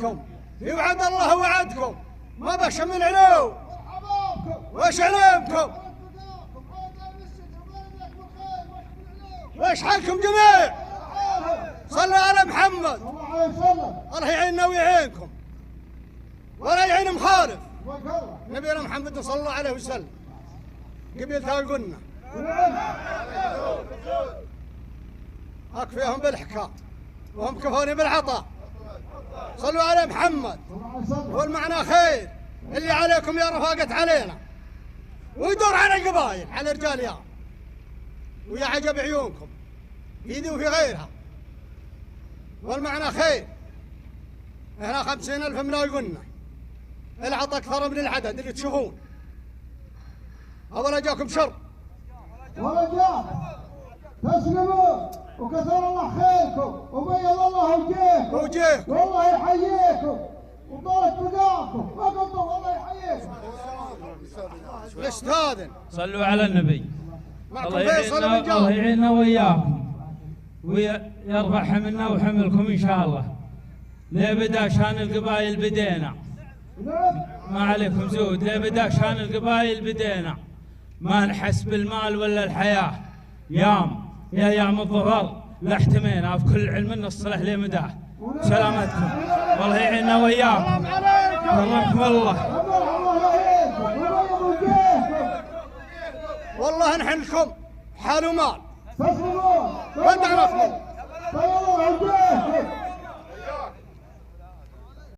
وعدتكم يوعد الله وعدكم ما بش من علو وش علمكم وش حالكم جميع صلوا على محمد الله يعيننا ويعينكم ولا يعين مخالف نبينا محمد صلى الله عليه وسلم قبيلتها قلنا أكفيهم بالحكام وهم كفوني بالعطاء صلوا على محمد والمعنى خير اللي عليكم يا رفاقة علينا ويدور على القبائل على رجال يا ويا عجب عيونكم في ذي وفي غيرها والمعنى خير احنا 50,000 من قلنا العطى أكثر من العدد اللي تشوفون أولا جاكم شر ولا جاء تسلموا وكثر الله خيركم وبيض الله وجيهكم والله يحييكم وطولت بقاكم وقلتم الله يحييكم يستاذن صلوا على النبي الله يعيننا وياكم ويرفع حملنا وحملكم إن شاء الله ليه بدا شان القبائل بدينا ما عليكم زود ليه بدا شان القبائل بدينا ما نحس بالمال ولا الحياة يا يام الظفر لا احتمينا في كل علم الصلح ليه مداه سلامتكم والله يعيننا وياكم كرمكم الله والله نحن لكم حال ومال تسلموا ما تعرفوا طيب وجيهكم